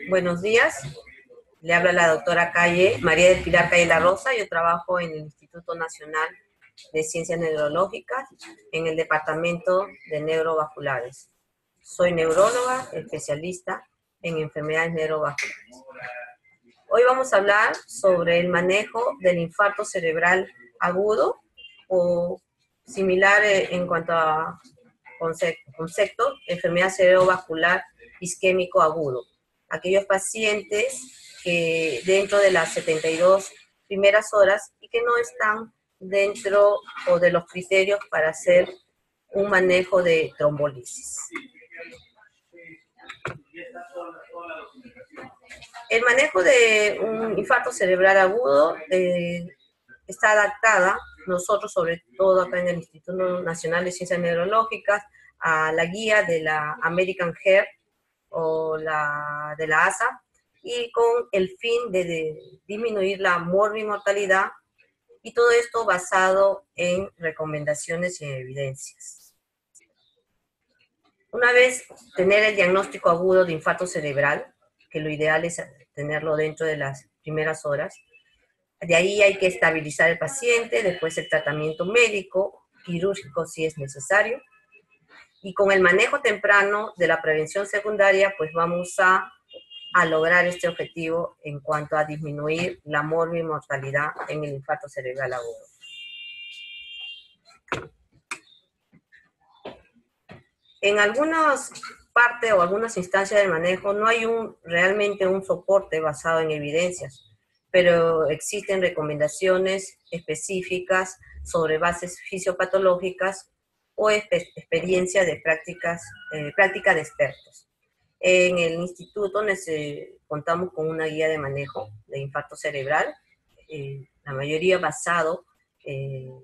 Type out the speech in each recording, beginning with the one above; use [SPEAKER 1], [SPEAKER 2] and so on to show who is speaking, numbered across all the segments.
[SPEAKER 1] Buenos días, le habla la doctora María del Pilar Calle La Rosa. Yo trabajo en el Instituto Nacional de Ciencias Neurológicas en el Departamento de Neurovasculares. Soy neuróloga, especialista en enfermedades neurovasculares. Hoy vamos a hablar sobre el manejo del infarto cerebral agudo o similar en cuanto a concepto, enfermedad cerebrovascular isquémico agudo. Aquellos pacientes que dentro de las 72 primeras horas y que no están dentro o de los criterios para hacer un manejo de trombolisis. El manejo de un infarto cerebral agudo está adaptada, nosotros sobre todo acá en el Instituto Nacional de Ciencias Neurológicas, a la guía de la American Heart o de la ASA, y con el fin de disminuir la morbimortalidad, y todo esto basado en recomendaciones y evidencias. Una vez tener el diagnóstico agudo de infarto cerebral, que lo ideal es tenerlo dentro de las primeras horas, de ahí hay que estabilizar al paciente, después el tratamiento médico, quirúrgico si es necesario, y con el manejo temprano de la prevención secundaria, pues vamos a lograr este objetivo en cuanto a disminuir la morbimortalidad en el infarto cerebral agudo. En algunas partes o algunas instancias del manejo no hay realmente un soporte basado en evidencias, pero existen recomendaciones específicas sobre bases fisiopatológicas o experiencia de práctica de expertos. En el instituto contamos con una guía de manejo de infarto cerebral, la mayoría basado en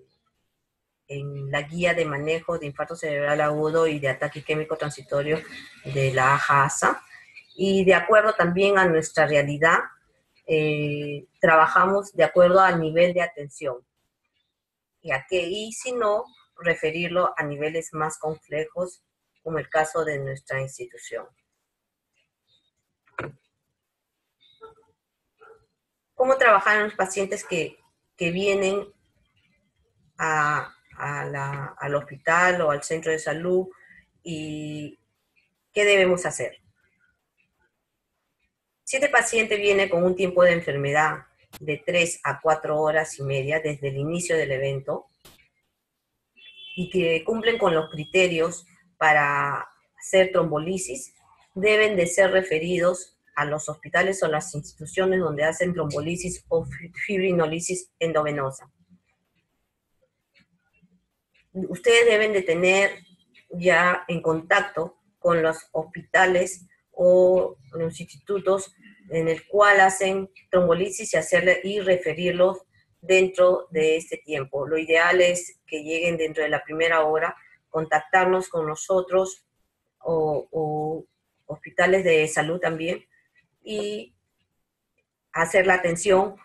[SPEAKER 1] la guía de manejo de infarto cerebral agudo y de ataque isquémico transitorio de la AJA-ASA, y de acuerdo también a nuestra realidad, trabajamos de acuerdo al nivel de atención, y si no, referirlo a niveles más complejos, como el caso de nuestra institución. ¿Cómo trabajar en los pacientes que vienen al hospital o al centro de salud, y qué debemos hacer? Si este paciente viene con un tiempo de enfermedad de 3 a 4 horas y media desde el inicio del evento y que cumplen con los criterios para hacer trombolisis, deben de ser referidos a los hospitales o las instituciones donde hacen trombolisis o fibrinolisis endovenosa. Ustedes deben de tener ya en contacto con los hospitales o los institutos en el cual hacen trombolisis y referirlos dentro de este tiempo. Lo ideal es que lleguen dentro de la primera hora, contactarnos con nosotros o hospitales de salud también, y hacer la atención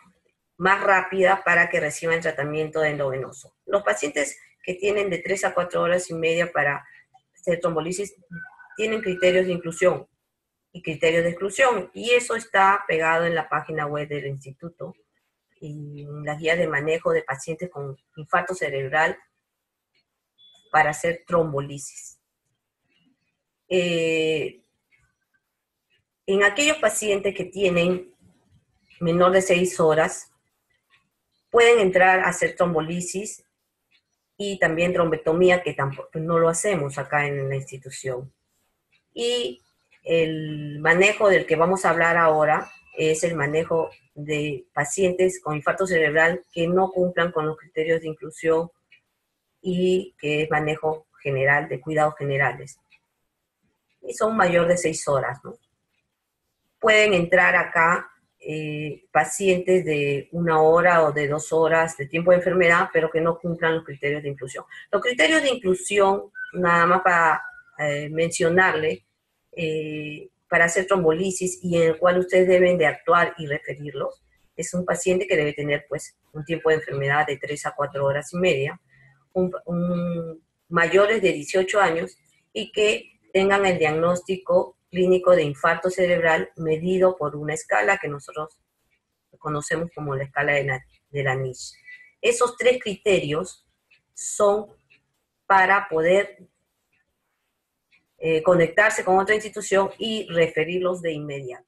[SPEAKER 1] más rápida para que reciban tratamiento endovenoso. Los pacientes que tienen de 3 a 4 horas y media para hacer trombolisis tienen criterios de inclusión y criterios de exclusión, y eso está pegado en la página web del instituto y en las guías de manejo de pacientes con infarto cerebral para hacer trombolisis. En aquellos pacientes que tienen menor de 6 horas, pueden entrar a hacer trombolisis y también trombectomía, que tampoco no lo hacemos acá en la institución. Y el manejo del que vamos a hablar ahora es el manejo de pacientes con infarto cerebral que no cumplan con los criterios de inclusión y que es manejo general, de cuidados generales. Y son mayor de 6 horas, ¿no? Pueden entrar acá pacientes de 1 hora o de 2 horas de tiempo de enfermedad, pero que no cumplan los criterios de inclusión. Los criterios de inclusión, nada más para mencionarle, para hacer trombolisis y en el cual ustedes deben de actuar y referirlos, es un paciente que debe tener pues un tiempo de enfermedad de 3 a 4 horas y media, mayores de 18 años y que tengan el diagnóstico clínico de infarto cerebral medido por una escala que nosotros conocemos como la escala de la Niche. Esos 3 criterios son para poder conectarse con otra institución y referirlos de inmediato.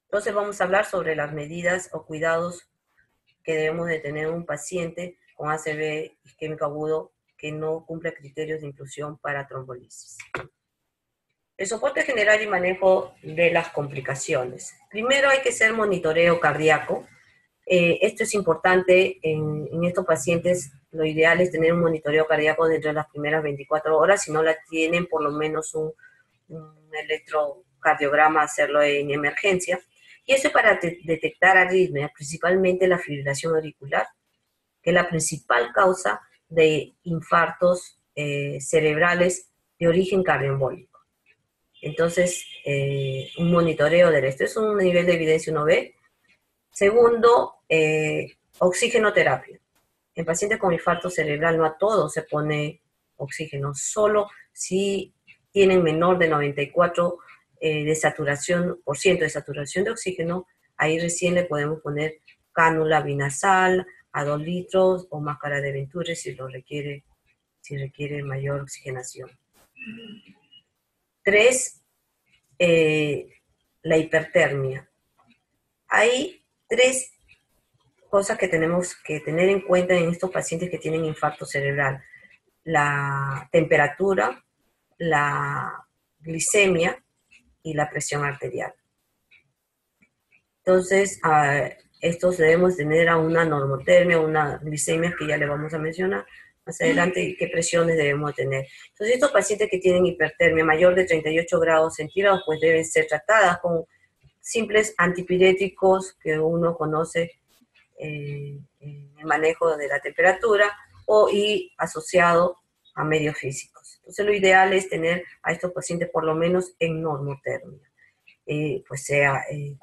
[SPEAKER 1] Entonces vamos a hablar sobre las medidas o cuidados que debemos de tener un paciente con ACV isquémico agudo que no cumple criterios de inclusión para trombolisis. El soporte general y manejo de las complicaciones. Primero hay que hacer monitoreo cardíaco. Esto es importante en estos pacientes. Lo ideal es tener un monitoreo cardíaco dentro de las primeras 24 horas. Si no la tienen, por lo menos un electrocardiograma, hacerlo en emergencia. Y eso es para detectar arritmias, principalmente la fibrilación auricular, que es la principal causa de infartos cerebrales de origen cardioembólico. Entonces, un monitoreo del esto es un nivel de evidencia 1B. Segundo, oxigenoterapia. En pacientes con infarto cerebral no a todos se pone oxígeno, solo si tienen menor de 94 de saturación, por ciento de saturación de oxígeno, ahí recién le podemos poner cánula binasal a 2 litros o máscara de Venturi si requiere mayor oxigenación. 3, la hipertermia. Hay 3 cosas que tenemos que tener en cuenta en estos pacientes que tienen infarto cerebral. La temperatura, la glicemia y la presión arterial. Entonces, estos debemos tener a una normotermia, una glicemia que ya le vamos a mencionar más adelante y qué presiones debemos tener. Entonces, estos pacientes que tienen hipertermia mayor de 38 grados centígrados, pues deben ser tratadas con simples antipiréticos que uno conoce en el manejo de la temperatura y asociado a medios físicos. Entonces, lo ideal es tener a estos pacientes por lo menos en normotermia.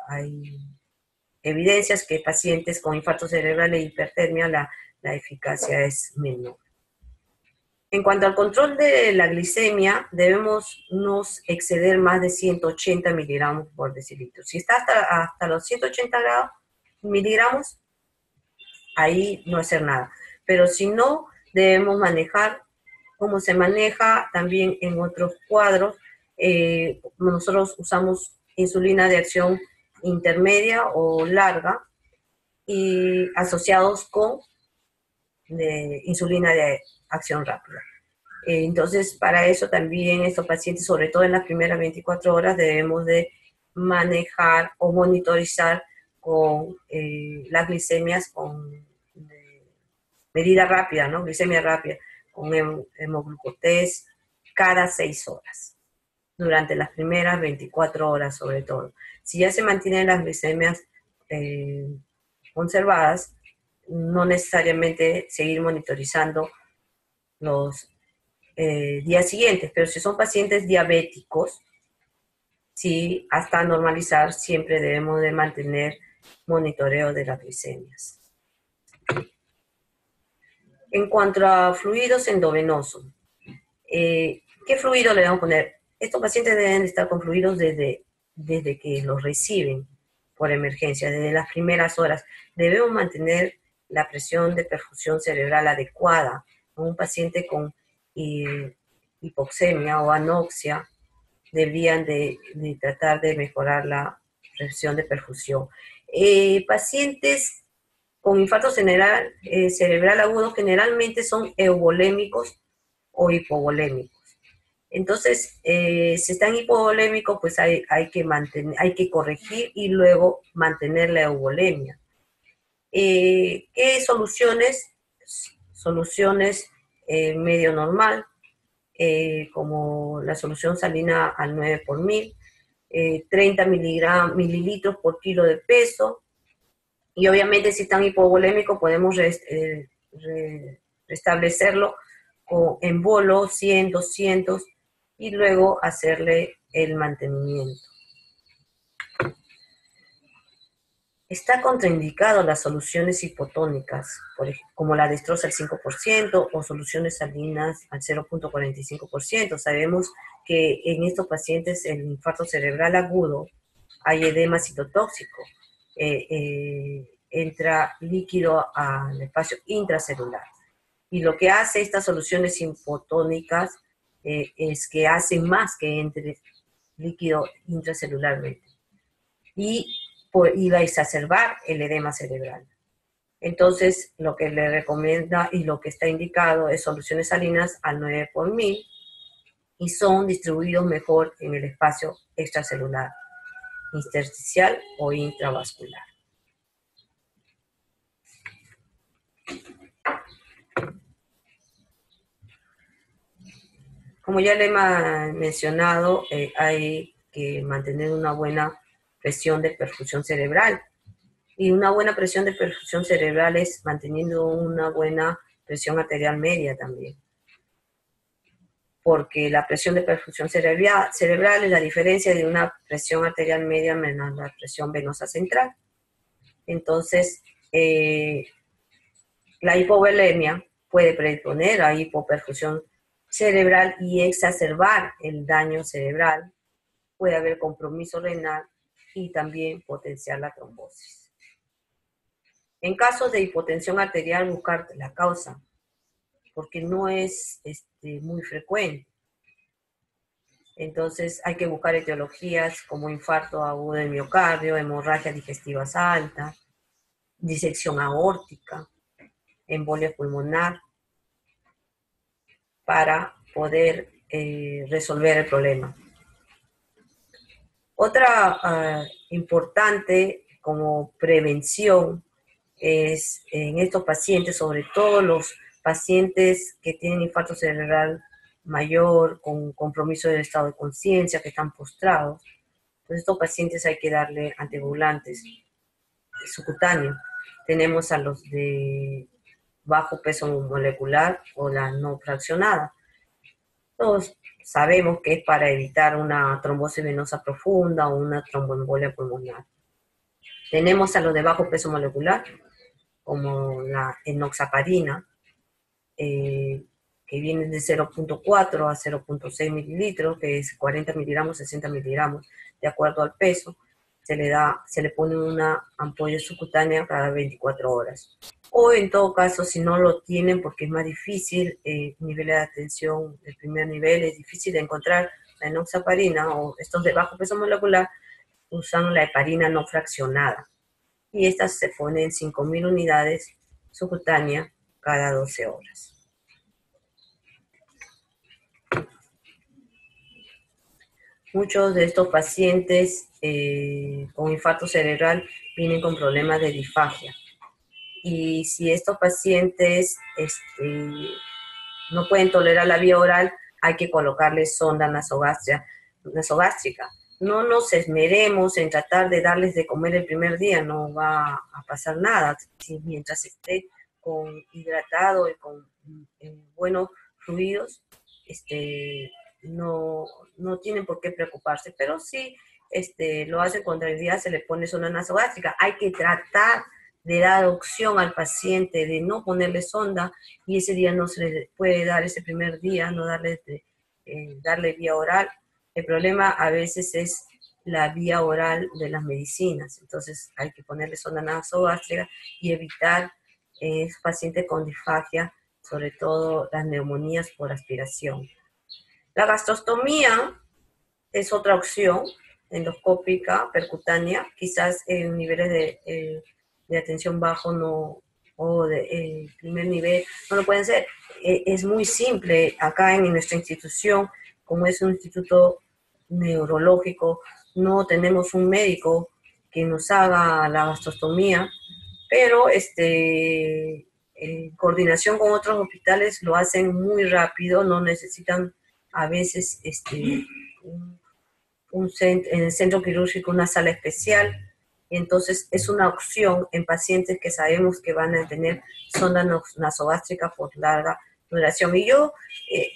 [SPEAKER 1] Hay evidencias que pacientes con infarto cerebral e hipertermia la eficacia es menor. En cuanto al control de la glicemia, debemos no exceder más de 180 miligramos por decilitro. Si está hasta los 180 miligramos, ahí no hacer nada. Pero si no, debemos manejar como se maneja también en otros cuadros. Nosotros usamos insulina de acción intermedia o larga y asociados con insulina de acción rápida. Entonces, para eso también estos pacientes, sobre todo en las primeras 24 horas, debemos de manejar o monitorizar con las glicemias con medida rápida, ¿no? Glicemia rápida, con hemoglucotés cada 6 horas, durante las primeras 24 horas sobre todo. Si ya se mantienen las glicemias conservadas, no necesariamente seguir monitorizando los días siguientes, pero si son pacientes diabéticos, sí, hasta normalizar siempre debemos de mantener monitoreo de las glicemias. En cuanto a fluidos endovenosos, ¿qué fluido le vamos a poner? Estos pacientes deben estar con fluidos desde que los reciben por emergencia, desde las primeras horas. Debemos mantener la presión de perfusión cerebral adecuada. Un paciente con hipoxemia o anoxia deberían de tratar de mejorar la presión de perfusión. Pacientes con infarto cerebral agudo generalmente son euvolémicos o hipovolémicos. Entonces, si están hipovolémicos, pues hay que corregir y luego mantener la euvolemia. ¿Qué soluciones? Soluciones medio normal, como la solución salina al 9 por 1000, 30 mililitros por kilo de peso, y obviamente si están hipovolémicos podemos restablecerlo en bolo 100, 200 y luego hacerle el mantenimiento. Está contraindicado las soluciones hipotónicas, como la dextrosa al 5% o soluciones salinas al 0,45%. Sabemos que en estos pacientes el infarto cerebral agudo hay edema citotóxico, entra líquido al espacio intracelular. Y lo que hace estas soluciones hipotónicas es que hacen más que entre líquido intracelularmente. Y va a exacerbar el edema cerebral. Entonces, lo que le recomienda y lo que está indicado es soluciones salinas al 9 por 1000 y son distribuidos mejor en el espacio extracelular, intersticial o intravascular. Como ya le he mencionado, hay que mantener una buena presión de perfusión cerebral. Y una buena presión de perfusión cerebral es manteniendo una buena presión arterial media también. Porque la presión de perfusión cerebral es la diferencia de una presión arterial media menos la presión venosa central. Entonces, la hipovolemia puede predisponer a hipoperfusión cerebral y exacerbar el daño cerebral. Puede haber compromiso renal y también potenciar la trombosis. En casos de hipotensión arterial, buscar la causa, porque no es muy frecuente. Entonces hay que buscar etiologías como infarto agudo del miocardio, hemorragia digestiva alta, disección aórtica, embolia pulmonar, para poder resolver el problema. Otra importante como prevención es en estos pacientes, sobre todo los pacientes que tienen infarto cerebral mayor, con compromiso del estado de conciencia, que están postrados. Entonces, estos pacientes hay que darle anticoagulantes subcutáneos. Tenemos a los de bajo peso molecular o la no fraccionada. Todos sabemos que es para evitar una trombosis venosa profunda o una tromboembolia pulmonar. Tenemos a los de bajo peso molecular, como la enoxaparina, que vienen de 0,4 a 0,6 mililitros, que es 40 miligramos, 60 miligramos, de acuerdo al peso. Se le pone una ampolla subcutánea cada 24 horas. O en todo caso, si no lo tienen, porque es más difícil, nivel de atención de primer nivel, es difícil de encontrar la enoxaparina o estos de bajo peso molecular, usan la heparina no fraccionada. Y estas se ponen 5.000 unidades subcutáneas cada 12 horas. Muchos de estos pacientes con infarto cerebral vienen con problemas de disfagia. Y si estos pacientes no pueden tolerar la vía oral, hay que colocarles sonda nasogástrica. No nos esmeremos en tratar de darles de comer el primer día, no va a pasar nada. Si mientras esté hidratado y con buenos fluidos, no tienen por qué preocuparse, pero si lo hacen con tranquilidad, se le pone sonda nasogástrica. Hay que tratar de dar opción al paciente de no ponerle sonda, y ese día no se le puede dar, ese primer día, no darle vía oral. El problema a veces es la vía oral de las medicinas, entonces hay que ponerle sonda nasogástrica y evitar pacientes con disfagia, sobre todo las neumonías por aspiración. La gastrostomía es otra opción, endoscópica, percutánea, quizás en niveles de atención bajo o de primer nivel no lo pueden hacer. Es muy simple. Acá en nuestra institución, como es un instituto neurológico, no tenemos un médico que nos haga la gastrostomía, pero en coordinación con otros hospitales lo hacen muy rápido, no necesitan a veces en el centro quirúrgico una sala especial. Entonces es una opción en pacientes que sabemos que van a tener sonda nasogástrica por larga duración. Y yo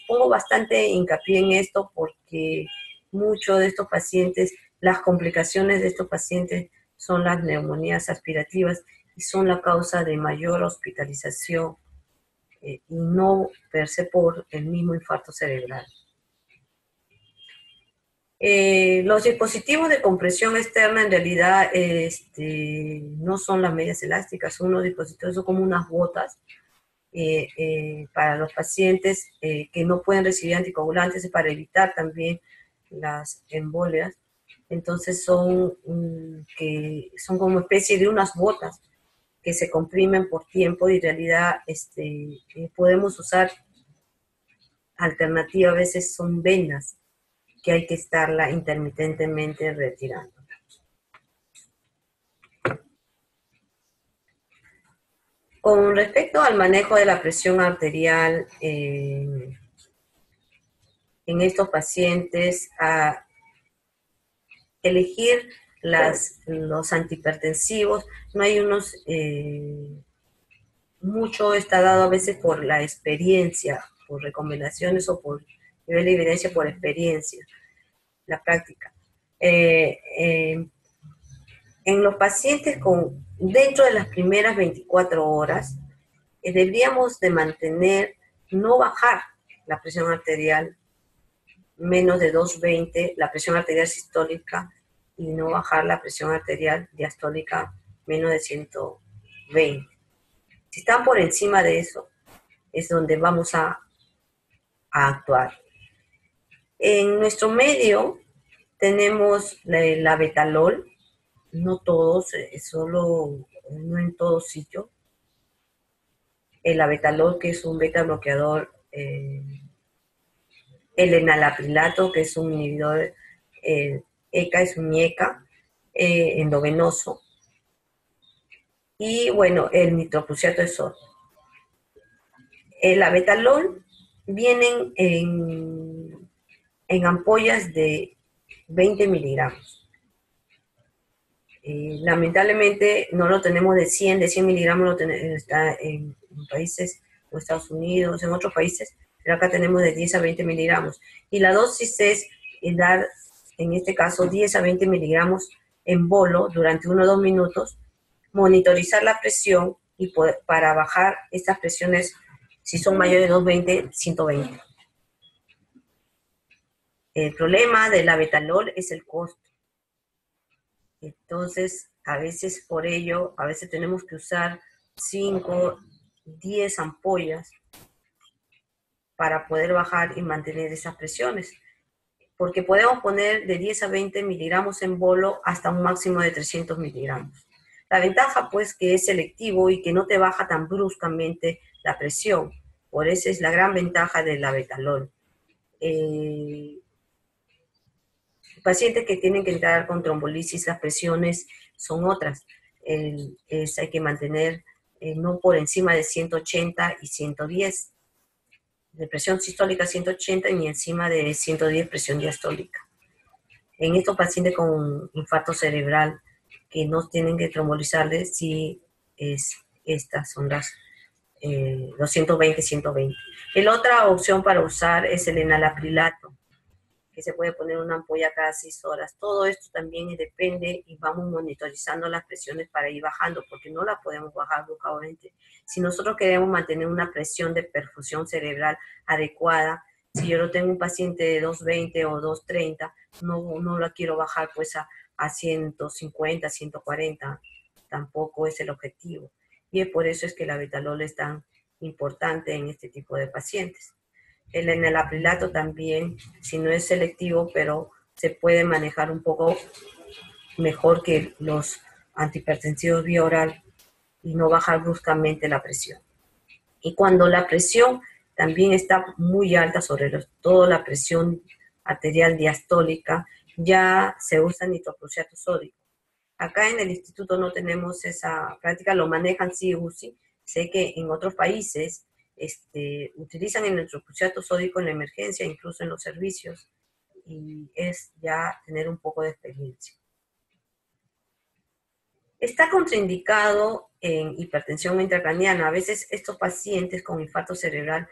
[SPEAKER 1] pongo bastante hincapié en esto porque muchos de estos pacientes, las complicaciones de estos pacientes son las neumonías aspirativas y son la causa de mayor hospitalización y no per se por el mismo infarto cerebral. Los dispositivos de compresión externa en realidad no son las medias elásticas, son unos dispositivos, son como unas botas para los pacientes que no pueden recibir anticoagulantes y para evitar también las embolias. Entonces son como especie de unas botas que se comprimen por tiempo y en realidad podemos usar alternativa, a veces son vendas que hay que estarla intermitentemente retirando. Con respecto al manejo de la presión arterial en estos pacientes, a elegir los antihipertensivos, no hay unos, mucho está dado a veces por la experiencia, por recomendaciones o por nivel de evidencia por experiencia, la práctica. En los pacientes dentro de las primeras 24 horas, deberíamos de mantener, no bajar la presión arterial menos de 220, la presión arterial sistólica, y no bajar la presión arterial diastólica menos de 120. Si están por encima de eso, es donde vamos a actuar. En nuestro medio tenemos la betalol, no todos, no en todo sitio. El abetalol, que es un beta bloqueador, el enalaprilato, que es un inhibidor, ECA, es un IECA endovenoso, y bueno, el nitroprusiato de sodio. El abetalol vienen en ampollas de 20 miligramos. Lamentablemente no lo tenemos de 100 miligramos, está en países como Estados Unidos, en otros países, pero acá tenemos de 10 a 20 miligramos. Y la dosis es dar, en este caso, 10 a 20 miligramos en bolo durante 1 o 2 minutos, monitorizar la presión y para bajar estas presiones, si son mayores de 220, 120. El problema del abetalol es el costo. Entonces, a veces por ello, a veces tenemos que usar 5, 10 ampollas para poder bajar y mantener esas presiones. Porque podemos poner de 10 a 20 miligramos en bolo hasta un máximo de 300 miligramos. La ventaja, pues, que es selectivo y que no te baja tan bruscamente la presión. Por eso es la gran ventaja del abetalol. Pacientes que tienen que entrar con trombolisis, las presiones son otras. Hay que mantener no por encima de 180 y 110. De presión sistólica 180 y ni encima de 110 presión diastólica. En estos pacientes con infarto cerebral que no tienen que trombolizarles, sí estas son las 220, 120. La otra opción para usar es el enalaprilato, que se puede poner una ampolla cada 6 horas. Todo esto también depende y vamos monitorizando las presiones para ir bajando, porque no la podemos bajar bruscamente. Si nosotros queremos mantener una presión de perfusión cerebral adecuada, si yo no tengo un paciente de 220 o 230, no la quiero bajar pues a 150, 140, tampoco es el objetivo. Y es por eso es que el abetalol es tan importante en este tipo de pacientes. El enalaprilato también, si no es selectivo, pero se puede manejar un poco mejor que los antihipertensivos vía oral y no bajar bruscamente la presión. Y cuando la presión también está muy alta, sobre todo la presión arterial diastólica, ya se usa nitroprusiato sódico. Acá en el instituto no tenemos esa práctica, lo manejan sí UCI. Sé que en otros países utilizan el nitroprusiato sódico en la emergencia, incluso en los servicios, y es ya tener un poco de experiencia. Está contraindicado en hipertensión intracraniana. A veces estos pacientes con infarto cerebral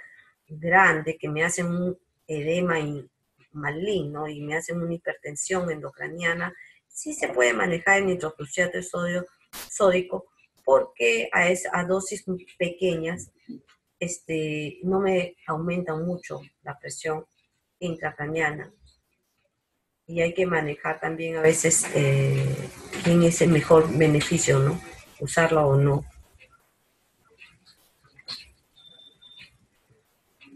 [SPEAKER 1] grande que me hacen un edema maligno y me hacen una hipertensión endocraniana, sí se puede manejar el nitrocruciato de sodio sódico, porque a dosis pequeñas no me aumenta mucho la presión intracraniana. Y hay que manejar también a veces quién es el mejor beneficio, ¿no? Usarlo o no.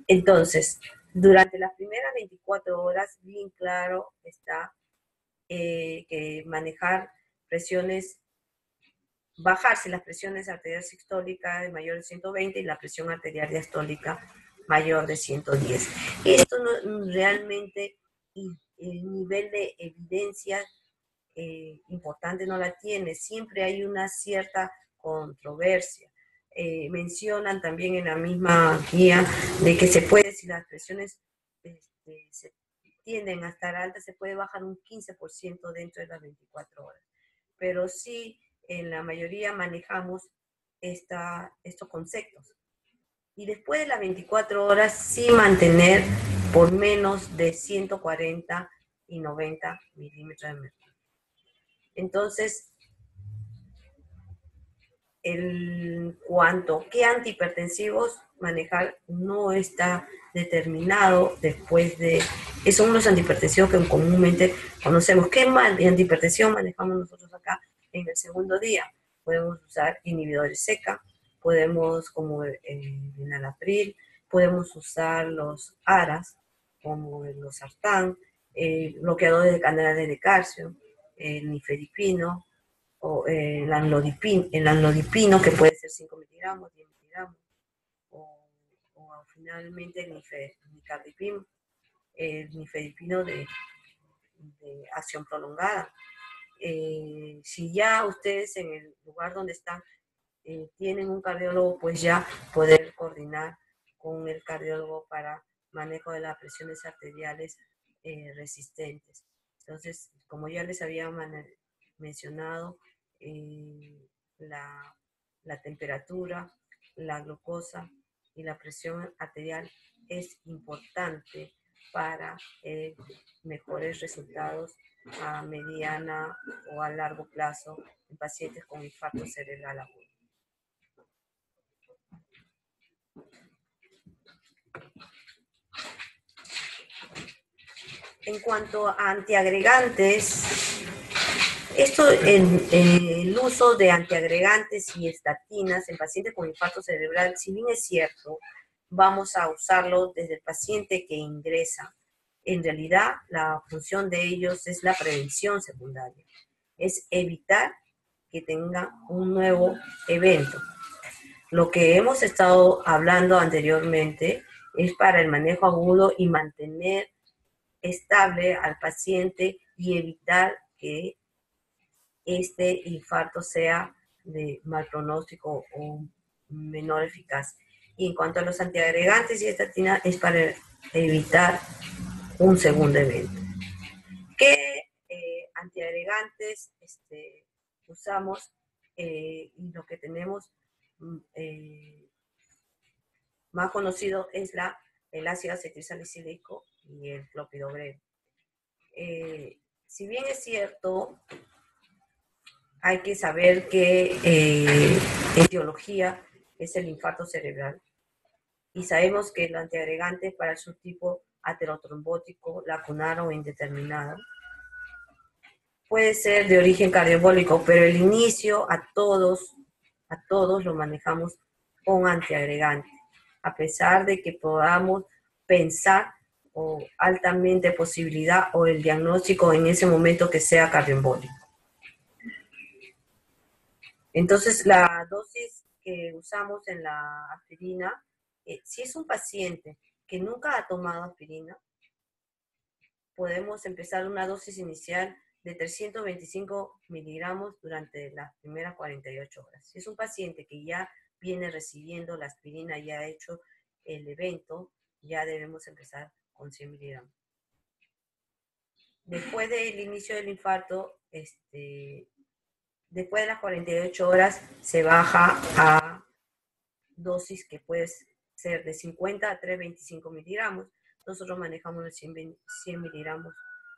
[SPEAKER 1] Entonces, durante las primeras 24 horas, bien claro está que manejar presiones, bajarse las presiones arterial sistólica de mayor de 120 y la presión arterial diastólica mayor de 110. Esto no, realmente, y el nivel de evidencia importante no la tiene, siempre hay una cierta controversia. Mencionan también en la misma guía de que se puede, si las presiones se tienden a estar altas, se puede bajar un 15% dentro de las 24 horas. Pero sí, en la mayoría manejamos estos conceptos. Y después de las 24 horas, sí mantener por menos de 140 y 90 milímetros de mercurio. Entonces, en cuanto a qué antihipertensivos manejar, no está determinado después de... Esos son los antihipertensivos que comúnmente conocemos. ¿Qué antihipertensión manejamos nosotros acá en el segundo día? Podemos usar inhibidores SECA, podemos como el enalapril, podemos usar los ARAs, como el losartán, bloqueadores de canales de calcio, el nifedipino, o el anlodipino, que puede ser 5 miligramos, 10 miligramos, o finalmente el nicardipino, el nifedipino de acción prolongada. Si ya ustedes en el lugar donde están tienen un cardiólogo, pues ya poder coordinar con el cardiólogo para manejo de las presiones arteriales resistentes. Entonces, como ya les había mencionado, la temperatura, la glucosa y la presión arterial es importante para mejores resultados a mediana o a largo plazo en pacientes con infarto cerebral agudo. En cuanto a antiagregantes, el uso de antiagregantes y estatinas en pacientes con infarto cerebral, si bien es cierto, vamos a usarlo desde el paciente que ingresa. En realidad, la función de ellos es la prevención secundaria, es evitar que tenga un nuevo evento. Lo que hemos estado hablando anteriormente es para el manejo agudo y mantener estable al paciente y evitar que este infarto sea de mal pronóstico o menor eficacia. Y en cuanto a los antiagregantes y estatina, es para evitar un segundo evento. ¿Qué antiagregantes usamos? Y lo que tenemos más conocido es el ácido acetilsalicílico y el clopidogrel. Si bien es cierto, hay que saber que etiología es el infarto cerebral y sabemos que el antiagregante para el subtipo aterotrombótico, lacunar o indeterminado puede ser de origen cardiobólico, pero el inicio a todos lo manejamos con antiagregante, a pesar de que podamos pensar o altamente posibilidad o el diagnóstico en ese momento que sea cardioembólico. Entonces, la dosis que usamos en la aspirina, si es un paciente que nunca ha tomado aspirina, podemos empezar una dosis inicial de 325 miligramos durante las primeras 48 horas. Si es un paciente que ya viene recibiendo la aspirina y ha hecho el evento, ya debemos empezar con 100 miligramos. Después del inicio del infarto, después de las 48 horas se baja a dosis que puede ser de 50 a 325 miligramos. Nosotros manejamos los 100 miligramos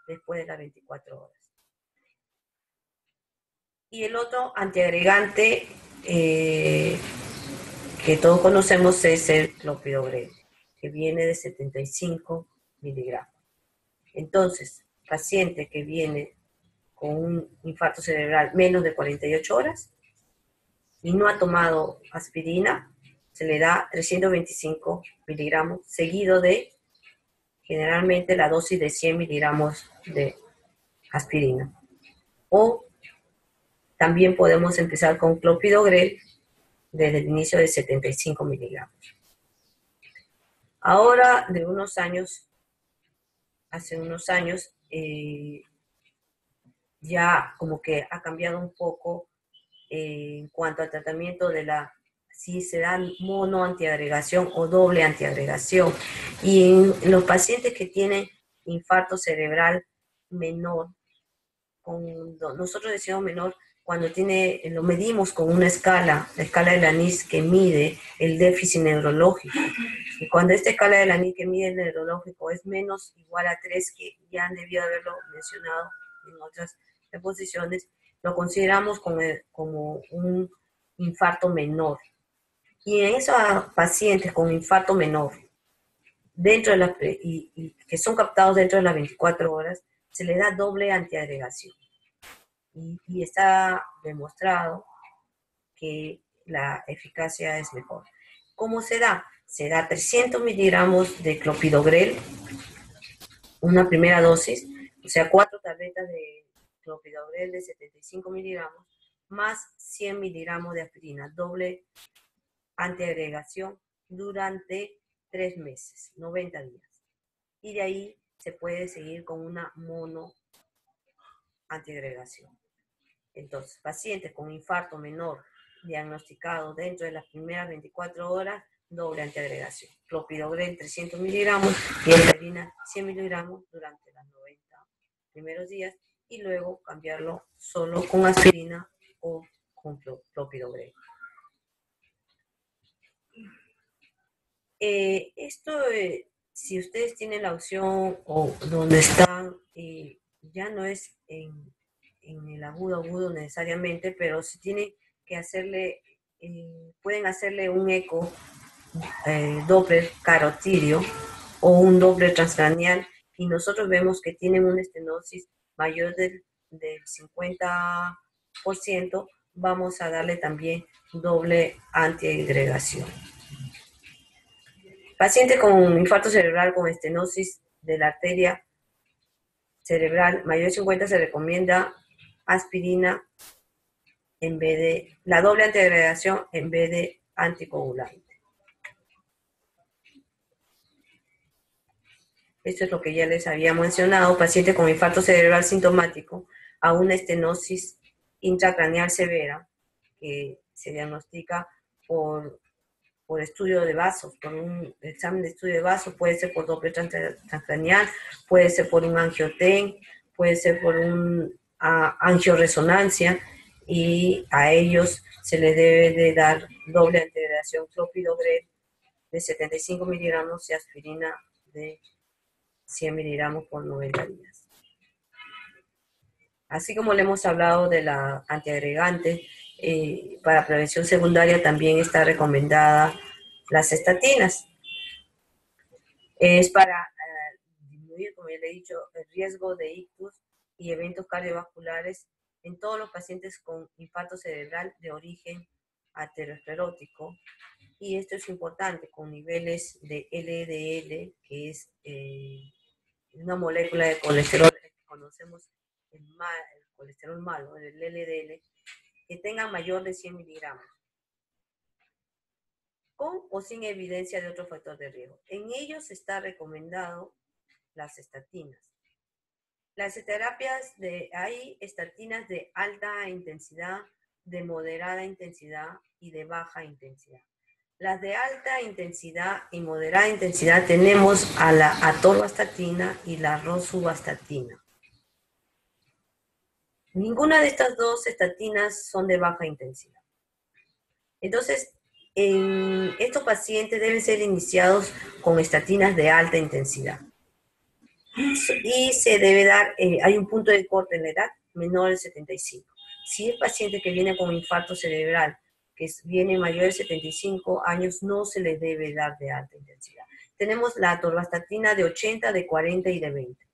[SPEAKER 1] después de las 24 horas. Y el otro antiagregante que todos conocemos es el clopidogrel, que viene de 75 miligramos. Entonces, paciente que viene con un infarto cerebral menos de 48 horas y no ha tomado aspirina, se le da 325 miligramos, seguido de generalmente la dosis de 100 miligramos de aspirina. O también podemos empezar con clopidogrel desde el inicio de 75 miligramos. Ahora, hace unos años, ya como que ha cambiado un poco en cuanto al tratamiento de si se da mono antiagregación o doble antiagregación. Y en los pacientes que tienen infarto cerebral menor, nosotros decimos menor, cuando lo medimos con una escala, la escala de Laniz que mide el déficit neurológico. Y cuando esta escala de Laniz que mide el neurológico es menos igual a 3, que ya han debido haberlo mencionado en otras exposiciones, lo consideramos como un infarto menor. Y en esos pacientes con infarto menor, y que son captados dentro de las 24 horas, se le da doble antiagregación. Y está demostrado que la eficacia es mejor. ¿Cómo se da? Se da 300 miligramos de clopidogrel, una primera dosis, o sea, 4 tabletas de clopidogrel de 75 miligramos, más 100 miligramos de aspirina, doble antiagregación durante 3 meses, 90 días. Y de ahí se puede seguir con una mono antiagregación. Entonces, pacientes con infarto menor diagnosticado dentro de las primeras 24 horas, doble antiagregación. Clopidogrel 300 miligramos y aspirina 100 miligramos durante los 90 primeros días y luego cambiarlo solo con aspirina o con clopidogrel. Si ustedes tienen la opción o donde están, ya no es en el agudo necesariamente, pero si tienen que hacerle, pueden hacerle un eco Doppler carotidio o un Doppler transcranial y nosotros vemos que tienen una estenosis mayor del 50%, vamos a darle también doble antiagregación. Paciente con infarto cerebral con estenosis de la arteria cerebral mayor de 50 se recomienda aspirina en vez de la doble antiagregación en vez de anticoagulante. Esto es lo que ya les había mencionado. Paciente con infarto cerebral sintomático a una estenosis intracraneal severa que se diagnostica por estudio de vasos, por un examen de estudio de vasos, puede ser por doble transcranial, puede ser por un angioten, puede ser por un angioresonancia, y a ellos se les debe de dar doble antiagregación clopidogrel de 75 miligramos y aspirina de 100 miligramos por 90 días. Así como le hemos hablado de la antiagregante, para prevención secundaria también está recomendada las estatinas. Es para disminuir, como ya le he dicho, el riesgo de ictus y eventos cardiovasculares en todos los pacientes con infarto cerebral de origen aterosclerótico. Y esto es importante con niveles de LDL, que es una molécula de colesterol que conocemos, el colesterol malo, el LDL, que tengan mayor de 100 miligramos, con o sin evidencia de otro factor de riesgo. En ellos está recomendado las estatinas. Las terapias hay estatinas de alta intensidad, de moderada intensidad y de baja intensidad. Las de alta intensidad y moderada intensidad tenemos a la atorvastatina y la rosuvastatina. Ninguna de estas dos estatinas son de baja intensidad. Entonces, estos pacientes deben ser iniciados con estatinas de alta intensidad. Y se debe dar, hay un punto de corte en la edad menor de 75. Si es paciente que viene con infarto cerebral, viene mayor de 75 años, no se les debe dar de alta intensidad. Tenemos la atorvastatina de 80, de 40 y de 20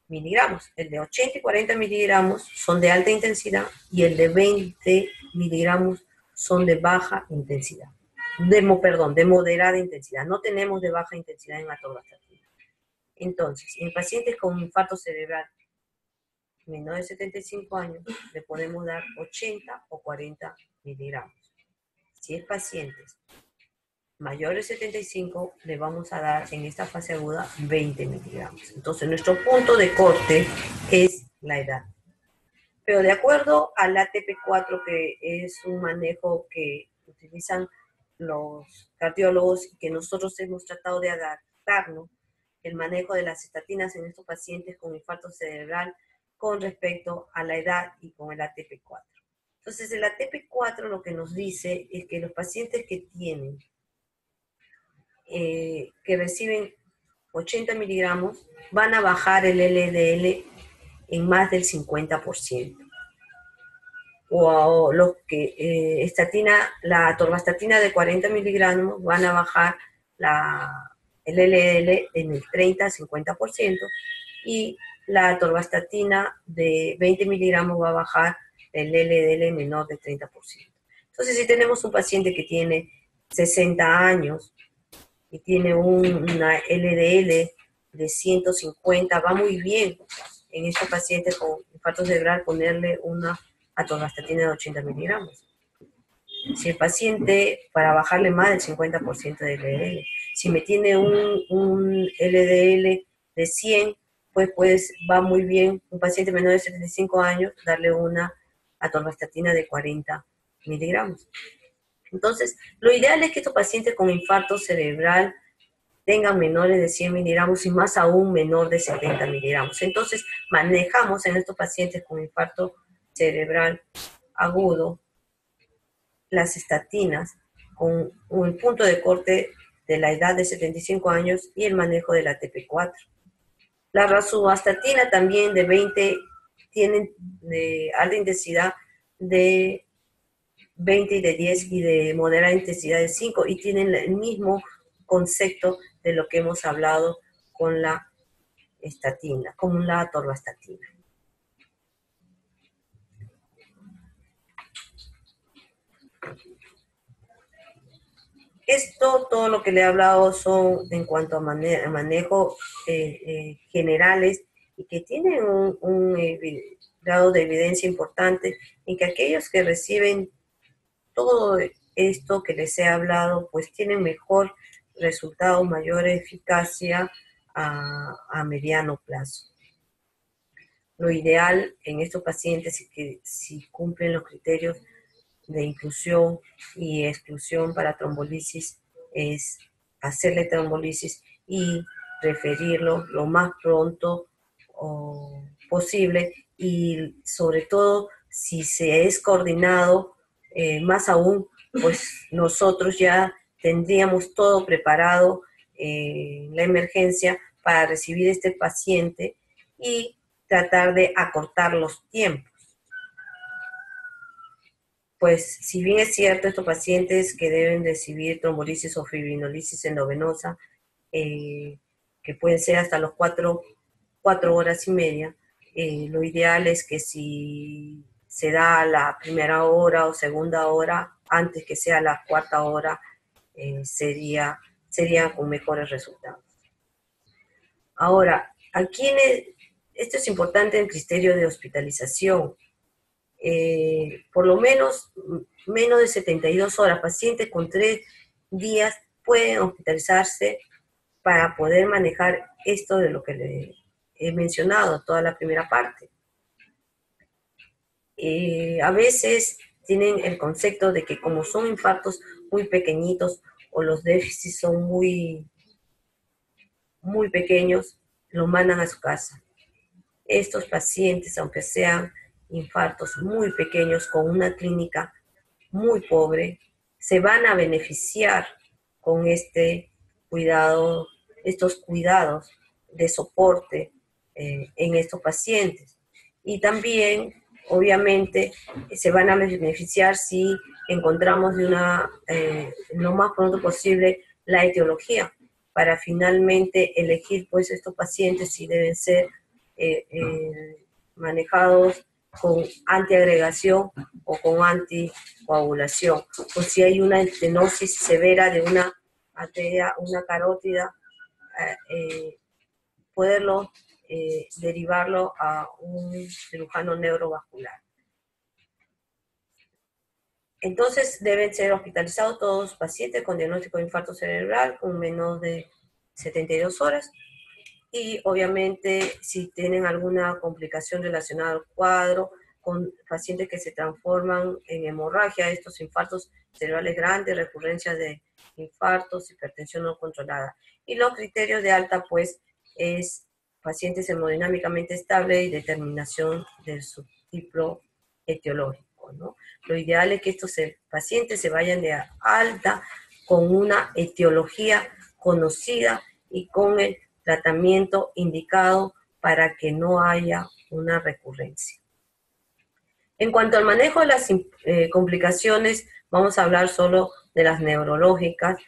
[SPEAKER 1] miligramos. El de 80 y 40 miligramos son de alta intensidad y el de 20 miligramos son de baja intensidad. De moderada intensidad. No tenemos de baja intensidad en atorvastatina. Entonces, en pacientes con infarto cerebral menor de 75 años, le podemos dar 80 o 40 miligramos. Si es pacientes mayores de 75, le vamos a dar en esta fase aguda 20 miligramos. Entonces, nuestro punto de corte es la edad. Pero de acuerdo al ATP4, que es un manejo que utilizan los cardiólogos y que nosotros hemos tratado de adaptarnos, el manejo de las estatinas en estos pacientes con infarto cerebral con respecto a la edad y con el ATP4. Entonces, el ATP4 lo que nos dice es que los pacientes que tienen, que reciben 80 miligramos, van a bajar el LDL en más del 50%. O los que la atorvastatina de 40 miligramos van a bajar el LDL en el 30-50%, y la atorvastatina de 20 miligramos va a bajar el LDL menor de 30%. Entonces, si tenemos un paciente que tiene 60 años y tiene una LDL de 150, va muy bien en estos pacientes con infarto cerebral ponerle una atorvastatina de 80 miligramos. Si el paciente, para bajarle más del 50% de LDL, si me tiene un LDL de 100, pues va muy bien un paciente menor de 75 años darle una atorvastatina de 40 miligramos. Entonces, lo ideal es que estos pacientes con infarto cerebral tengan menores de 100 miligramos y más aún menor de 70 miligramos. Entonces, manejamos en estos pacientes con infarto cerebral agudo las estatinas con un punto de corte de la edad de 75 años y el manejo del ATP4. La rosuvastatina también de 20 tienen de alta intensidad de 20 y de 10 y de moderada intensidad de 5 y tienen el mismo concepto de lo que hemos hablado con la estatina, con la atorvastatina. Todo lo que le he hablado son en cuanto a manejo generales y que tienen un grado de evidencia importante en que aquellos que reciben todo esto que les he hablado, pues tienen mejor resultado, mayor eficacia a mediano plazo. Lo ideal en estos pacientes es que si cumplen los criterios de inclusión y exclusión para trombolisis es hacerle trombolisis y referirlo lo más pronto posible, y sobre todo si se es coordinado, más aún, pues nosotros ya tendríamos todo preparado en la emergencia para recibir este paciente y tratar de acortar los tiempos. Pues, si bien es cierto, estos pacientes que deben recibir trombolisis o fibrinolisis endovenosa, que pueden ser hasta los 4 horas y media, lo ideal es que si se da la primera hora o segunda hora, antes que sea la cuarta hora, sería con mejores resultados. Ahora, esto es importante, el criterio de hospitalización. Por lo menos de 72 horas, pacientes con 3 días pueden hospitalizarse para poder manejar esto de lo que le he mencionado, toda la primera parte. A veces tienen el concepto de que como son infartos muy pequeñitos o los déficits son muy pequeños, lo mandan a su casa. Estos pacientes, aunque sean infartos muy pequeños con una clínica muy pobre, se van a beneficiar con estos cuidados de soporte en estos pacientes. Y también obviamente se van a beneficiar si encontramos lo más pronto posible la etiología, para finalmente elegir pues estos pacientes si deben ser manejados con antiagregación o con anticoagulación, o si hay una estenosis severa de una arteria, una carótida, poderlo derivarlo a un cirujano neurovascular. Entonces deben ser hospitalizados todos los pacientes con diagnóstico de infarto cerebral con menos de 72 horas, y obviamente si tienen alguna complicación relacionada al cuadro, con pacientes que se transforman en hemorragia, estos infartos cerebrales grandes, recurrencias de infartos, hipertensión no controlada. Y los criterios de alta pues es pacientes hemodinámicamente estable y determinación del subtipo etiológico, ¿no? Lo ideal es que estos pacientes se vayan de alta con una etiología conocida y con el tratamiento indicado para que no haya una recurrencia. En cuanto al manejo de las complicaciones, vamos a hablar solo de las neurológicas.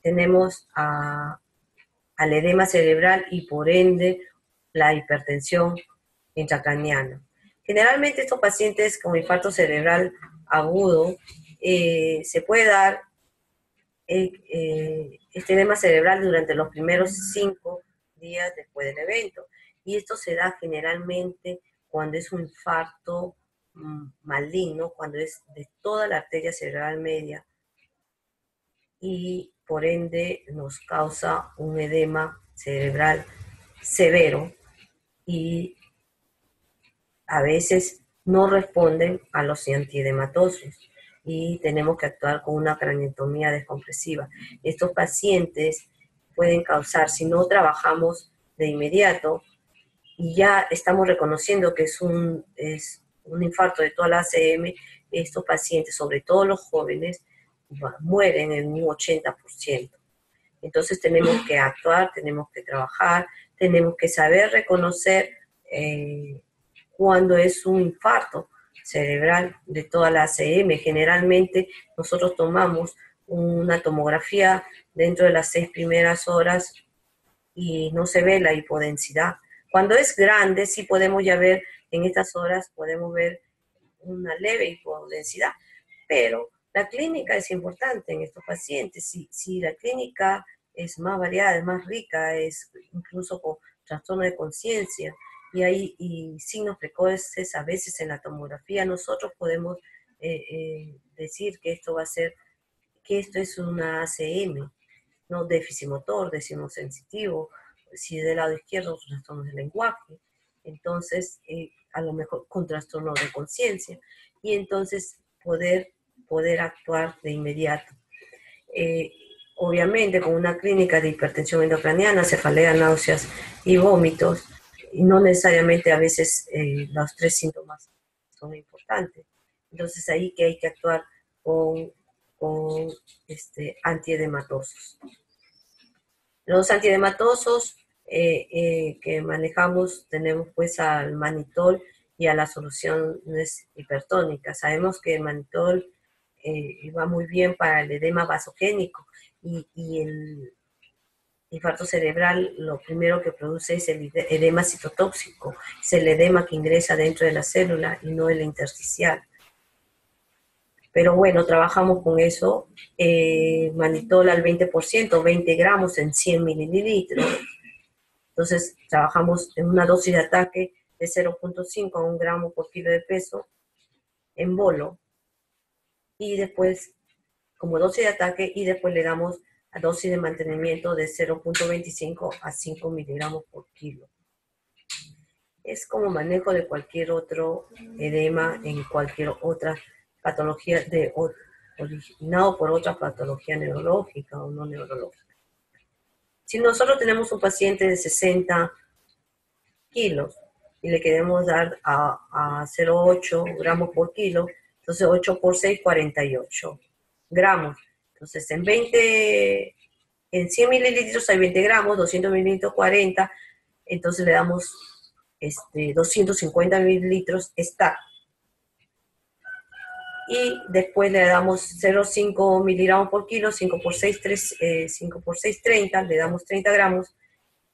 [SPEAKER 1] Tenemos al edema cerebral y por ende la hipertensión intracraniana. Generalmente estos pacientes con infarto cerebral agudo se puede dar este edema cerebral durante los primeros 5 días después del evento. Y esto se da generalmente cuando es un infarto maligno, cuando es de toda la arteria cerebral media y por ende nos causa un edema cerebral severo y a veces no responden a los antiedematosos y tenemos que actuar con una craniotomía descompresiva. Estos pacientes pueden causar, si no trabajamos de inmediato y ya estamos reconociendo que es un infarto de toda la ACM, estos pacientes, sobre todo los jóvenes, mueren en un 80%. Entonces tenemos que actuar, tenemos que trabajar, tenemos que saber reconocer cuando es un infarto cerebral de toda la ACM. Generalmente nosotros tomamos una tomografía dentro de las 6 primeras horas y no se ve la hipodensidad. Cuando es grande, sí podemos ya ver, en estas horas podemos ver una leve hipodensidad, pero la clínica es importante en estos pacientes. Si la clínica es más variada, es más rica, es incluso con trastorno de conciencia, y hay signos precoces a veces en la tomografía, nosotros podemos decir que esto va a ser, que esto es una ACM, no déficit motor, decimos sensitivo, si del lado izquierdo trastornos del lenguaje, entonces a lo mejor con trastorno de conciencia, y entonces poder actuar de inmediato. Obviamente con una clínica de hipertensión endocraniana, cefalea, náuseas y vómitos, y no necesariamente a veces los 3 síntomas son importantes. Entonces ahí que hay que actuar con antiedematosos. Los antiedematosos que manejamos, tenemos pues al manitol y a las soluciones hipertónicas. Sabemos que el manitol va muy bien para el edema vasogénico y el infarto cerebral lo primero que produce es el edema citotóxico, es el edema que ingresa dentro de la célula y no el intersticial. Pero bueno, trabajamos con eso, manitol al 20%, 20 gramos en 100 mililitros. Entonces trabajamos en una dosis de ataque de 0.5 a 1 gramo por kilo de peso en bolo, y después como dosis de ataque, y después le damos a dosis de mantenimiento de 0.25 a 5 miligramos por kilo. Es como manejo de cualquier otro edema en cualquier otra patología originado por otra patología neurológica o no neurológica. Si nosotros tenemos un paciente de 60 kilos y le queremos dar a 0.8 gramos por kilo, entonces 8 por 6, 48 gramos. Entonces en 100 mililitros hay 20 gramos, 200 mililitros 40, entonces le damos 250 mililitros está. Y después le damos 0,5 miligramos por kilo, 5 por 6, 5 por 6, 30, le damos 30 gramos,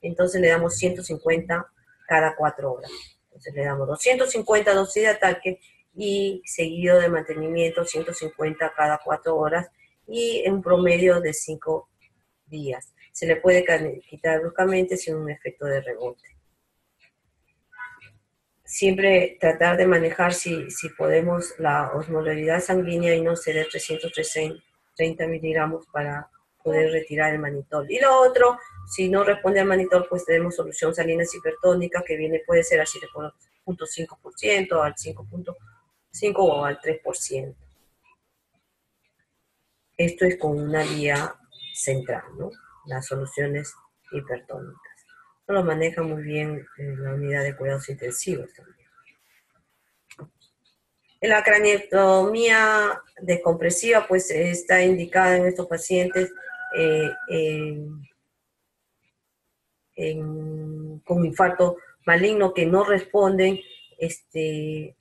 [SPEAKER 1] entonces le damos 150 cada 4 horas. Entonces le damos 250 dosis de ataque y seguido de mantenimiento 150 cada 4 horas y en un promedio de 5 días. Se le puede quitar bruscamente sin un efecto de rebote. Siempre tratar de manejar si podemos la osmolaridad sanguínea y no exceder 330 miligramos para poder retirar el manitol. Y lo otro, si no responde al manitol, pues tenemos solución salina hipertónica que puede ser al 7,5%, al 5,5% o al 3%. Esto es con una vía central, ¿no? Las soluciones hipertónicas. Esto lo maneja muy bien en la unidad de cuidados intensivos también. La craneectomía descompresiva pues está indicada en estos pacientes con infarto maligno que no responden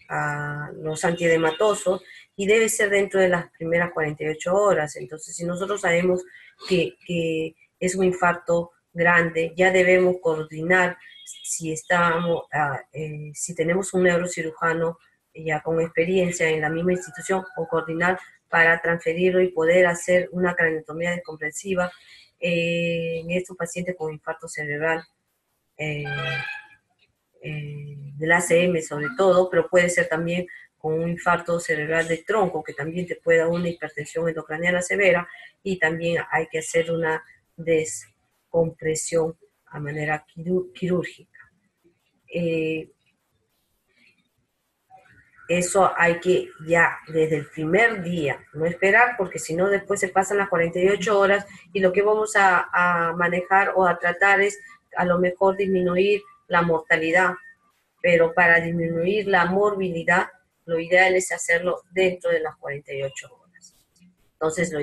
[SPEAKER 1] a los antiedematosos y debe ser dentro de las primeras 48 horas. Entonces, si nosotros sabemos que es un infarto grande, ya debemos coordinar si tenemos un neurocirujano ya con experiencia en la misma institución o coordinar para transferirlo y poder hacer una craneotomía descompresiva en estos pacientes con infarto cerebral del ACM sobre todo, pero puede ser también con un infarto cerebral de tronco que también te puede dar una hipertensión endocraniana severa y también hay que hacer una descompresión a manera quirúrgica. Eso hay que ya desde el primer día, no esperar, porque si no después se pasan las 48 horas y lo que vamos a manejar o a tratar es a lo mejor disminuir la mortalidad, pero para disminuir la morbilidad, lo ideal es hacerlo dentro de las 48 horas. Entonces,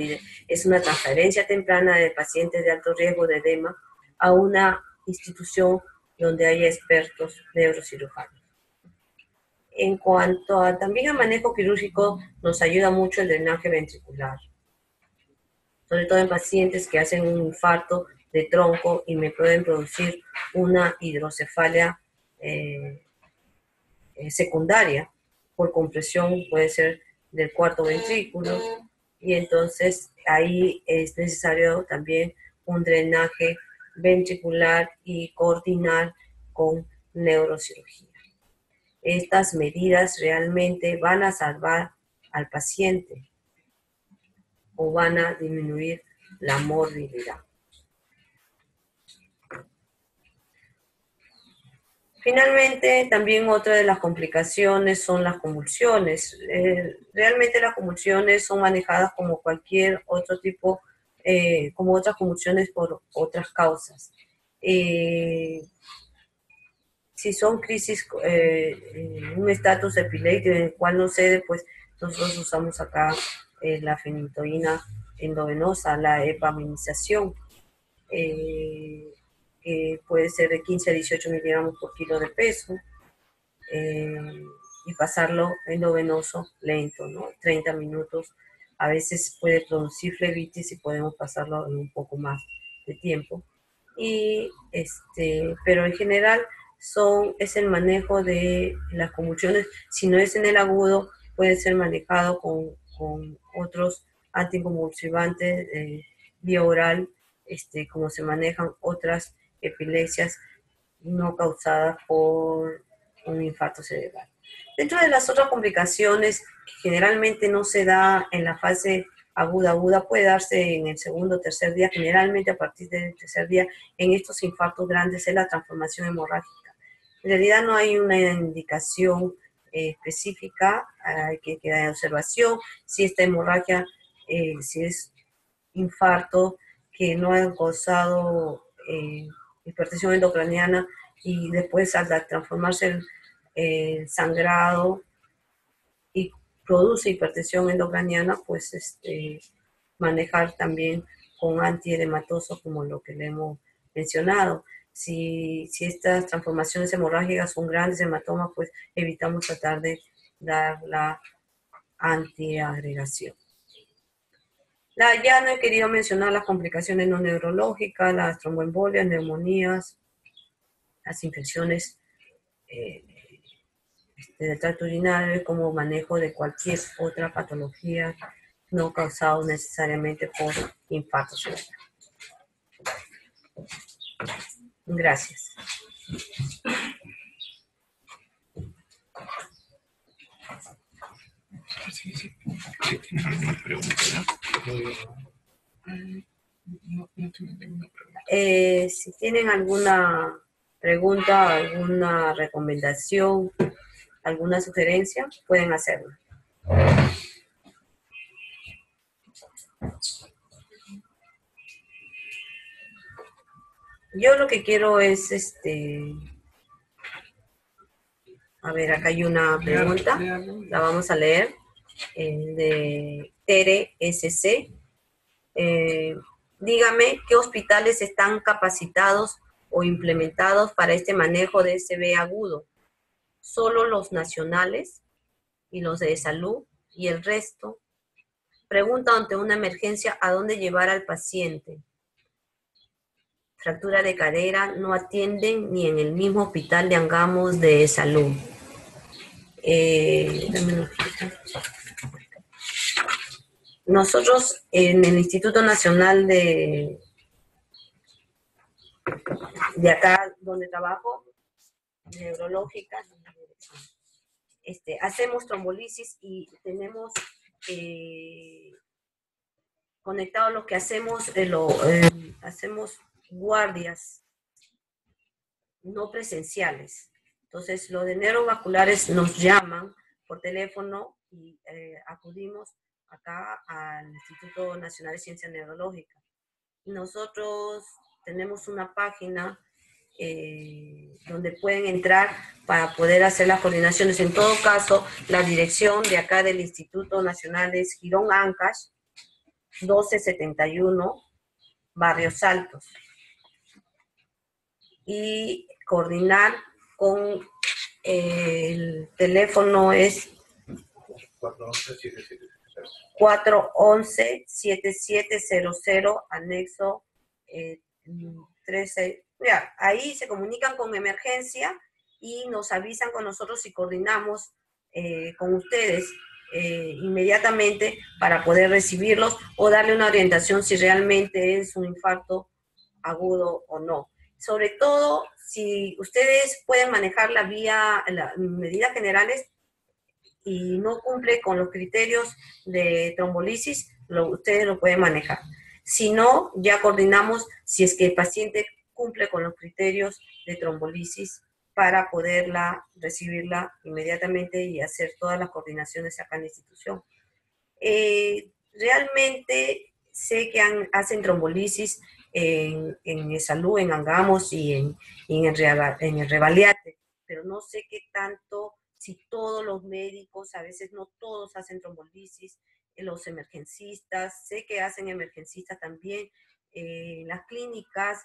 [SPEAKER 1] es una transferencia temprana de pacientes de alto riesgo de edema a una institución donde haya expertos neurocirujanos. En cuanto también al manejo quirúrgico, nos ayuda mucho el drenaje ventricular, sobre todo en pacientes que hacen un infarto de tronco y me pueden producir una hidrocefalia secundaria por compresión, puede ser del cuarto ventrículo, y entonces ahí es necesario también un drenaje ventricular y coordinar con neurocirugía. Estas medidas realmente van a salvar al paciente o van a disminuir la morbilidad. Finalmente, también otra de las complicaciones son las convulsiones. Realmente las convulsiones son manejadas como cualquier otro tipo, como otras convulsiones por otras causas. Si son crisis, un estatus epiléptico en el cual no cede, pues nosotros usamos acá la fenitoína endovenosa, la epaminización, que puede ser de 15 a 18 miligramos por kilo de peso, y pasarlo endovenoso lento, ¿no? 30 minutos. A veces puede producir flebitis y podemos pasarlo en un poco más de tiempo. Pero en general es el manejo de las convulsiones. Si no es en el agudo, puede ser manejado con otros anticonvulsivantes vía oral, como se manejan otras epilepsias no causadas por un infarto cerebral. Dentro de las otras complicaciones, que generalmente no se da en la fase aguda, puede darse en el segundo o tercer día, generalmente a partir del tercer día, en estos infartos grandes es la transformación hemorrágica. En realidad no hay una indicación específica, hay que quedar en observación, si esta hemorragia, si es infarto que no ha causado hipertensión endocraniana y después al transformarse el sangrado y produce hipertensión endocraniana, pues manejar también con antiedematosos como lo que le hemos mencionado. si estas transformaciones hemorrágicas son grandes hematomas, pues evitamos tratar de dar la antiagregación. Ya no he querido mencionar las complicaciones no neurológicas, las tromboembolias, neumonías, las infecciones del tracto urinario, como manejo de cualquier otra patología no causado necesariamente por infarto cerebral. Gracias.
[SPEAKER 2] Si tienen alguna pregunta,
[SPEAKER 1] si tienen alguna pregunta, alguna recomendación, alguna sugerencia, pueden hacerlo. Yo lo que quiero es, a ver, acá hay una pregunta, la vamos a leer, de Tere SC. Dígame, ¿qué hospitales están capacitados o implementados para este manejo de SB agudo? ¿Solo los nacionales y los de salud y el resto? Pregunta ante una emergencia, ¿a dónde llevar al paciente? Fractura de cadera, no atienden ni en el mismo hospital de Angamos de salud. Nosotros en el Instituto Nacional de acá donde trabajo, neurológica, hacemos trombolisis y tenemos conectado lo que hacemos, hacemos guardias no presenciales. Entonces, los de neurovasculares nos llaman por teléfono y acudimos acá al Instituto Nacional de Ciencia Neurológica. Nosotros tenemos una página donde pueden entrar para poder hacer las coordinaciones. En todo caso, la dirección de acá del Instituto Nacional es Girón Ancash, 1271, Barrios Altos. Y coordinar con el teléfono es 411-7700, anexo 13. Mira, ahí se comunican con emergencia y nos avisan con nosotros y coordinamos con ustedes inmediatamente para poder recibirlos o darle una orientación si realmente es un infarto agudo o no. Sobre todo, si ustedes pueden manejar las medidas generales y no cumple con los criterios de trombolisis, ustedes lo pueden manejar. Si no, ya coordinamos si es que el paciente cumple con los criterios de trombolisis para poderla recibirla inmediatamente y hacer todas las coordinaciones acá en la institución. Realmente sé que hacen trombolisis en salud, en Angamos y en el Revaliate, pero no sé qué tanto, si todos los médicos, a veces no todos hacen trombolisis, los emergencistas, sé que hacen emergencistas también, las clínicas,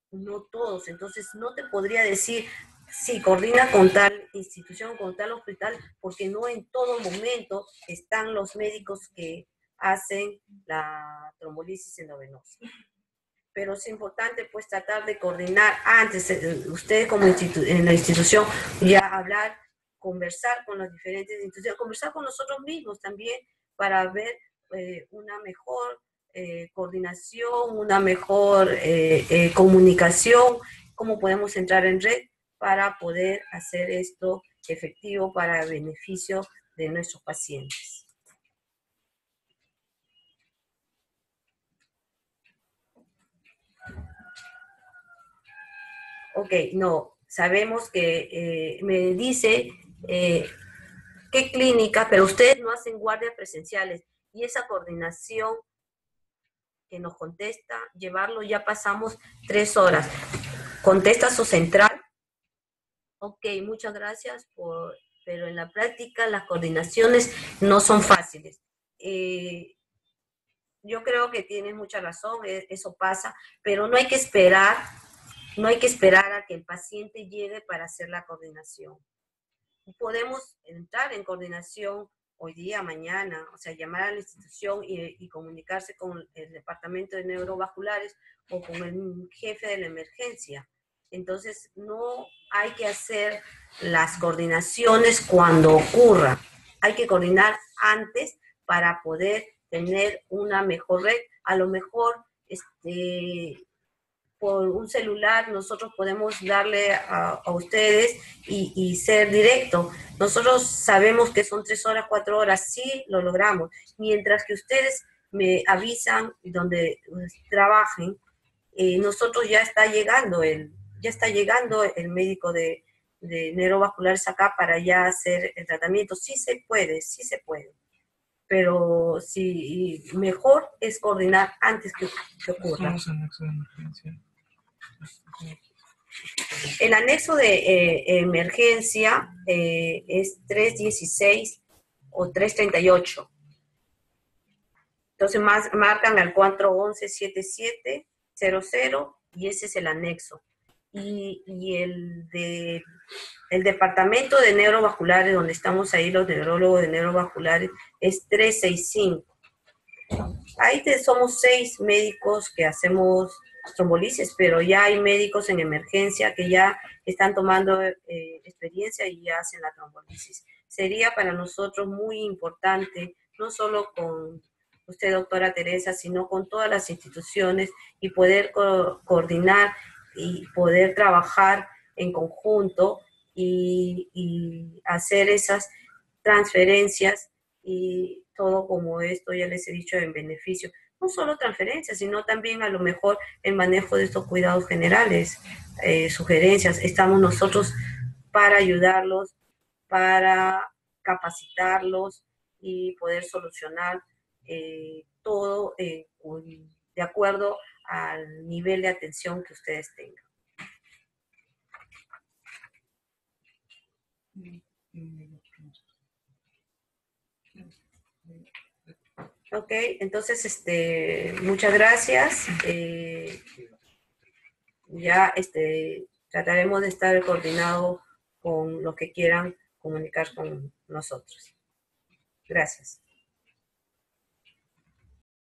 [SPEAKER 1] no todos, entonces no te podría decir si coordina con tal institución, con tal hospital, porque no en todo momento están los médicos que hacen la trombolisis endovenosa. Pero es importante pues tratar de coordinar antes, ustedes como en la institución, ya hablar, conversar con las diferentes instituciones, conversar con nosotros mismos también para ver una mejor coordinación, una mejor comunicación, cómo podemos entrar en red para poder hacer esto efectivo para el beneficio de nuestros pacientes. Ok, no, sabemos que me dice qué clínica, pero ustedes no hacen guardias presenciales y esa coordinación que nos contesta, llevarlo, ya pasamos 3 horas. Contesta su central. Ok, muchas gracias, pero en la práctica las coordinaciones no son fáciles. Yo creo que tienes mucha razón, eso pasa, pero no hay que esperar No hay que esperar a que el paciente llegue para hacer la coordinación. Podemos entrar en coordinación hoy día, mañana, o sea, llamar a la institución y comunicarse con el departamento de neurovasculares o con el jefe de la emergencia. Entonces, no hay que hacer las coordinaciones cuando ocurra. Hay que coordinar antes para poder tener una mejor red. A lo mejor, por un celular nosotros podemos darle a ustedes y ser directo. Nosotros sabemos que son 3 horas, 4 horas, sí lo logramos. Mientras que ustedes me avisan donde trabajen, nosotros ya está llegando el médico de neurovasculares acá para ya hacer el tratamiento. Sí se puede, sí se puede. Pero sí, mejor es coordinar antes que ocurra.
[SPEAKER 2] Somos anexo de emergencia.
[SPEAKER 1] El anexo de emergencia es 316 o 338. Entonces marcan al 411-7700 y ese es el anexo. Y el departamento de neurovasculares, donde estamos ahí los neurólogos de neurovasculares, es 365. Ahí somos 6 médicos que hacemos trombolisis, pero ya hay médicos en emergencia que ya están tomando experiencia y ya hacen la trombolisis. Sería para nosotros muy importante, no solo con usted, doctora Teresa, sino con todas las instituciones y poder coordinar y poder trabajar en conjunto y hacer esas transferencias y todo como esto, ya les he dicho, en beneficio. No solo transferencias, sino también a lo mejor el manejo de estos cuidados generales, sugerencias. Estamos nosotros para ayudarlos, para capacitarlos y poder solucionar todo de acuerdo al nivel de atención que ustedes tengan. Ok, entonces, muchas gracias. Ya trataremos de estar coordinados con los que quieran comunicar con nosotros. Gracias.